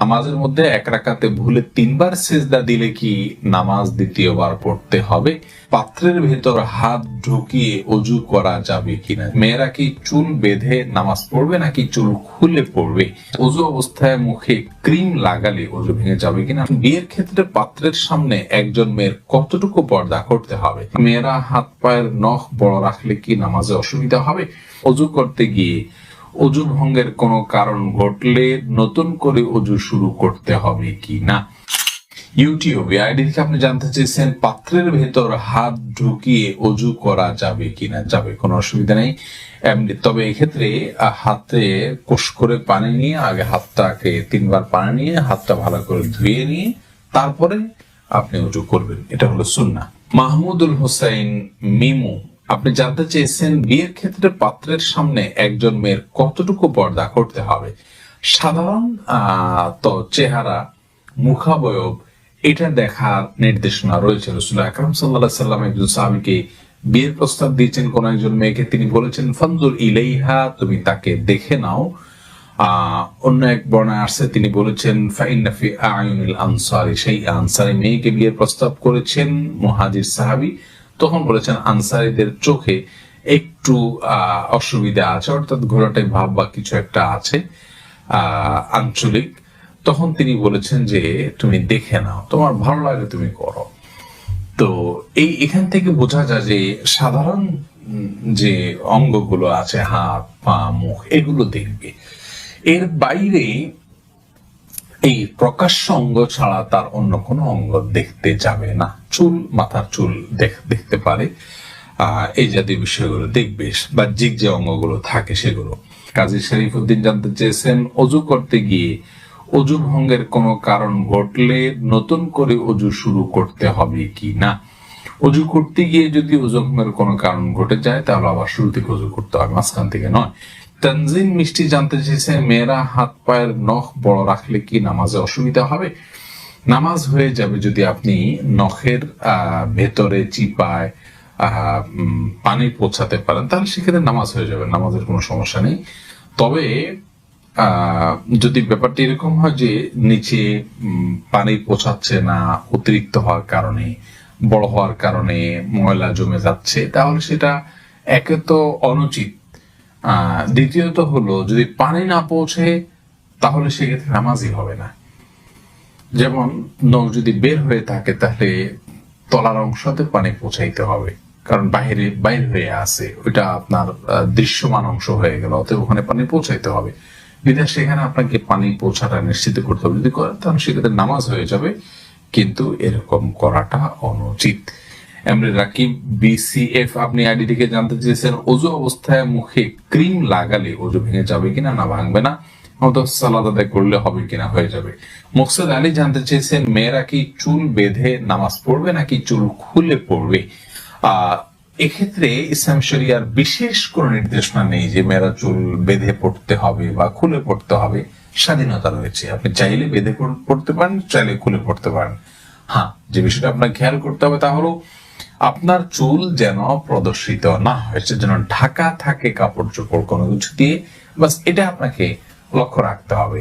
নামাজের মধ্যে এক রাকাতে ভুলে 3 বার সিজদা দিলে কি নামাজ দ্বিতীয়বার পড়তে হবে? পাত্রের ভেতর হাত ঢুকিয়ে ওযু করা যাবে কিনা? মেয়েরা কি চুল বেঁধে নামাজ পড়বে নাকি চুল খুলে পড়বে? ওযু অবস্থায় মুখে ক্রিম লাগালে ওযু ভেঙে যাবে কিনা? বিয়ের ক্ষেত্রে পাত্রের সামনে একজন মেয়ের কতটুকু পর্দা করতে হবে? মেয়েরা হাত পায়ের নখ বড় রাখলে কি নামাজে অসুবিধা হবে? ওযু করতে গিয়ে ওযু ভঙ্গের কোনো কারণ ঘটলে নতুন করে ওযু শুরু করতে হবে কি না? ইউটিউবে আইডি থেকে আপনি জানতে চেয়েছেন পাত্রের ভেতর হাত ঢুকিয়ে ওযু করা যাবে কিনা? যাবে, কোনো অসুবিধা নেই। তবে এক্ষেত্রে হাতে কোষ করে পানি নিয়ে আগে হাতটাকে 3 বার পানি নিয়ে হাতটা ভালো করে ধুয়ে নিয়ে তারপরে আপনি ওযু করবেন, এটা হলো সুন্নাহ। মাহমুদুল হোসেন মিমু আপনি জানতে চেয়েছেন বিয়ের ক্ষেত্রে পাত্রের সামনে একজন মেয়ের কতটুকু পর্দা করতে হবে? সাধারণ তো চেহারা, মুখাবয়ব এটা দেখার নির্দেশনা রয়েছে। রাসূলুল্লাহ আকরাম সাল্লাল্লাহু আলাইহি সাল্লাম একজন সাহাবীকে বিয়ের প্রস্তাব দিয়েছেন কোন একজন মেয়েকে, তিনি বলেছেন ফানজুর ইলাইহা, তুমি তাকে দেখে নাও। অন্য এক বর্ণায় আসছে তিনি বলেছেন ফাইন্না ফি আয়ুনিল আনসারি, সেই আনসারি মেয়েকে বিয়ের প্রস্তাব করেছেন মুহাজির সাহাবী, তখন বলেছেন আনসারীদের চোখে একটু অসুবিধা আছে, অর্থাৎ ঘোরাটাই ভাব বা কিছু একটা আছে আঞ্চলিক। তখন তিনি বলেছেন যে তুমি দেখে নাও, তোমার ভালো লাগে তুমি করো। তো এখান থেকে বোঝা যায় যে সাধারণ যে অঙ্গগুলো আছে, হাত পা মুখ, এগুলো দেখবে। এর বাইরে এই প্রকাশ্য অঙ্গ ছাড়া তার অন্য কোনো অঙ্গ দেখতে যাবে না। চুল, মাথার চুল দেখতে পারে, এই জাতীয় বিষয়গুলো দেখবে, বাহ্যিক যে অঙ্গগুলো থাকে সেগুলো। কাজী শরীফউদ্দিন জানতে চেয়েছেন ওযু করতে গিয়ে ওযু ভঙ্গের কোনো কারণ ঘটলে নতুন করে ওযু শুরু করতে হবে কি না? ওযু করতে গিয়ে যদি ওযু ভঙ্গের কোনো কারণ ঘটে যায় তাহলে আবার শুরু থেকে ওযু করতে হবে, মাঝখান থেকে নয়। তানজিম মিষ্টি জানতে চেয়েছে মেয়েরা হাত পায়ের নখ বড় রাখলে কি নামাজে অসুবিধা হবে? নামাজ হয়ে যাবে যদি আপনি নখের ভেতরে চিপায় পানি পৌঁছাতে পারেন, তাহলে সেক্ষেত্রে নামাজ হয়ে যাবে, নামাজের কোনো সমস্যা নেই। তবে যদি ব্যাপারটি এরকম হয় যে নিচে পানি পৌঁছাচ্ছে না, অতিরিক্ত হওয়ার কারণে, বড় হওয়ার কারণে ময়লা জমে যাচ্ছে, তাহলে সেটা একে তো অনুচিত, দ্বিতীয়ত হলো যদি পানি না পৌঁছে তাহলে সেক্ষেত্রে নামাজই হবে না। যেমন নখ যদি বের হয়ে থাকে তাহলে তলার অংশতে পানি পৌঁছাইতে হবে, কারণ বাইরে হয়ে আছে, ওইটা আপনার দৃশ্যমান অংশ হয়ে গেল, অতএব ওখানে পানি পৌঁছাইতে হবে। বিধায় সেখানে আপনাকে পানি পৌঁছাটা নিশ্চিত করতে হবে। যদি করেন তাহলে সেক্ষেত্রে নামাজ হয়ে যাবে, কিন্তু এরকম করাটা অনুচিত। রাকিব বিসিএফ আপনি আইডি থেকে জানতে চেয়েছেন ওযু অবস্থায় মুখে ক্রিম লাগালে ওযু ভেঙে যাবে কিনা? না, ভাঙবে না। সালাত আদায় করলে হবে কিনা? হয়ে যাবে। মুকসেদ আলী জানতে চেয়েছেন মেয়েরা কি চুল বেঁধে নামাজ পড়বে নাকি চুল খুলে পড়বে? এক্ষেত্রে ইসলাম শরিয়ার বিশেষ কোনো নির্দেশনা নেই যে মেয়েরা চুল বেঁধে পড়তে হবে বা খুলে পড়তে হবে, স্বাধীনতা রয়েছে। আপনি চাইলে বেঁধে পড়তে পারেন, চাইলে খুলে পড়তে পারেন। হ্যাঁ, যে বিষয়টা আপনার খেয়াল করতে হবে তা হলো আপনার চুল যেন প্রদর্শিত না হয়, যেন ঢাকা থাকে কাপড় চোপড় কোনো কিছু দিয়ে, বাস এটা আপনাকে লক্ষ্য রাখতে হবে।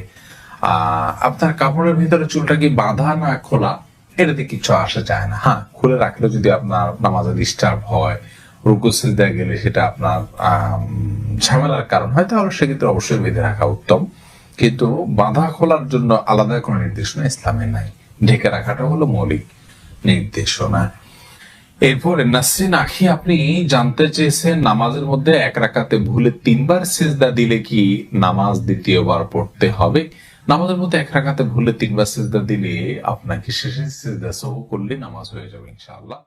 আপনার কাপড়ের ভিতরে চুলটা কি বাঁধা না খোলা, এটাতে কিছু আসা যায় না। হ্যাঁ, খুলে রাখলে যদি আপনার নামাজে ডিস্টার্ব হয়, রুকু সিজদা গেলে সেটা আপনার ঝামেলার কারণ হয়, তাহলে সেক্ষেত্রে অবশ্যই বেঁধে রাখা উত্তম। কিন্তু বাঁধা খোলার জন্য আলাদা কোনো নির্দেশনা ইসলামে নাই, ঢেকে রাখাটা হলো মৌলিক নির্দেশনা। এরপরে নাসরিন আখি আপনি জানতে চেয়েছেন নামাজের মধ্যে এক রাকাতে ভুলে 3 বার সিজদা দিলে কি নামাজ দ্বিতীয়বার পড়তে হবে? নামাজের মধ্যে এক রাকাতে ভুলে 3 বার সিজদা দিলে আপনাকে শেষে সিজদা সহু করলে নামাজ হয়ে যাবে ইনশাআল্লাহ।